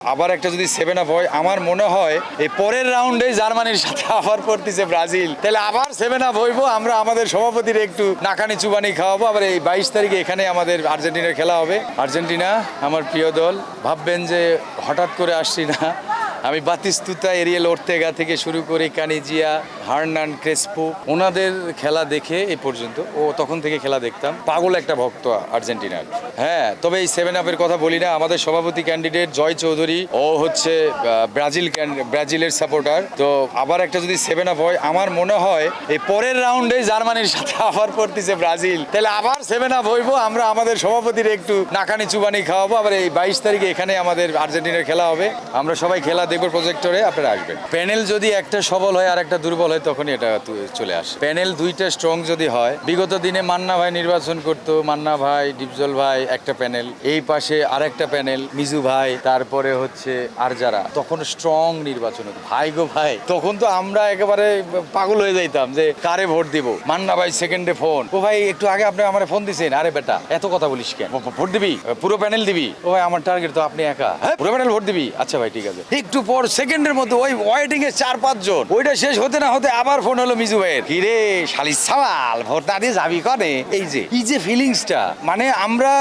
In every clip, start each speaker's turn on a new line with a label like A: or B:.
A: আবার একটা যদি 7 আপ হয় আমার মনে হয় এই পরের রাউন্ডে জার্মানির সাথে আবার পড়তেছে ব্রাজিল, তাহলে আবার 7 আপ হইবো। আমরা আমাদের সভাপতির একটু নাকানি চুবানি খাওয়াবো। আবার এই 22 তারিখে এখানে আমাদের আর্জেন্টিনার খেলা হবে। আর্জেন্টিনা আমার প্রিয় দল। ভাববেন যে হঠাৎ করে আসছি না, আমি বাতিস্তুতা, এরিয়েল ওর্তেগা থেকে শুরু করে কানিজিয়া, হার্নান, ক্রেসপো, ওনাদের খেলা দেখে এই পর্যন্ত, তখন থেকে খেলা দেখতাম। পাগল একটা ভক্ত আর্জেন্টিনার। হ্যাঁ, তবে এই 7 আপের কথা বলি না। আমাদের সভাপতি ক্যান্ডিডেট জয় চৌধুরী, ও হচ্ছে ব্রাজিলের সাপোর্টার। তো আবার একটা যদি 7 আপ হয় আমার মনে হয় এই পরের রাউন্ডে জার্মানির সাথে আবার পড়তেছে ব্রাজিল, তাহলে আবার 7 আপ হইবো। আমরা আমাদের সভাপতির একটু নাকানি চুবানি খাওয়াবো। আবার এই 22 তারিখে এখানে আমাদের আর্জেন্টিনার খেলা হবে। আমরা সবাই খেলা দেখবো প্রজেক্টরে, আপনারা আসবেন। প্যানেল যদি একটা সবল হয় আর একটা দুর্বল হয় তখনই এটা চলে আসে। প্যানেল দুইটা স্ট্রং যদি হয়, বিগত দিনে মান্না ভাই নির্বাচন করতো, মান্না ভাই, ডিপজল ভাই একটা প্যানেল, এই পাশে আর একটা প্যানেল মিজু ভাই, তারপরে হচ্ছে আর যারা, তখন স্ট্রং নির্বাচন হতো। ভাই গো ভাই, তখন তো আমরা একেবারে পাগল হয়ে যাইতাম যে কারে ভোট দিব। মান্না ভাই সেকেন্ডে ফোন, ও ভাই একটু আগে আপনি আমার ফোন দিছেন, আরে বেটা এত কথা বলিস কেন, ভোট দিবি, পুরো প্যানেল দিবি? ও ভাই আমার টার্গেট তো আপনি একা। হ্যাঁ, পুরো প্যানেল ভোট দিবি? আচ্ছা ভাই ঠিক আছে। একটু পর সেকেন্ডের মধ্যে ওই ওয়েটিং এ 4-5 জন, ওইটা শেষ হতে না হতে আবার ফোন হলো মিজু ভাইয়ের, কি রে শালি সাওয়াল, ভোট না দিয়ে যাবি কনে? এই যে ফিলিংসটা, মানে আমরা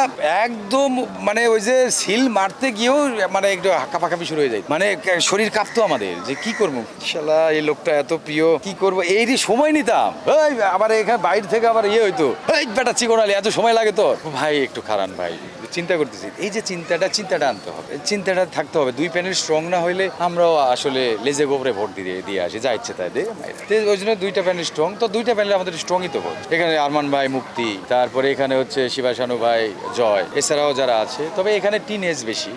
A: একদম মানে ওই যে সিল মারতে গিয়েও মানে একটু কাঁপাকাঁপি শুরু হয়ে যায়, মানে শরীর কাঁপতো আমাদের যে কি করবো, শালা এই লোকটা এত প্রিয়, কি করবো, এই সময় নিতাম। এই আবার এখানে বাইরে থেকে আবার হইতো, এই বেটা চিকনালি এত সময় লাগে তোর? ভাই একটু খারান ভাই, চিন্তা করতেছি। এই যে চিন্তাটা আনতে হবে, চিন্তাটা থাকতে হবে। দুই প্যানেল স্ট্রং না হইলে আমরাও আসলে লেজে গোবরে ভোট দিয়ে আসি, যা ইচ্ছে তাই ওই জন্য দুইটা প্যানেল স্ট্রং। তো দুইটা প্যানেল আমাদের স্ট্রংই তো ভোট। এখানে আরমান ভাই মুক্তি, তারপরে এখানে হচ্ছে শিবাশানু ভাই, জয়, এছাড়াও যারা আছে। তবে এখানে টিন এজ বেশি।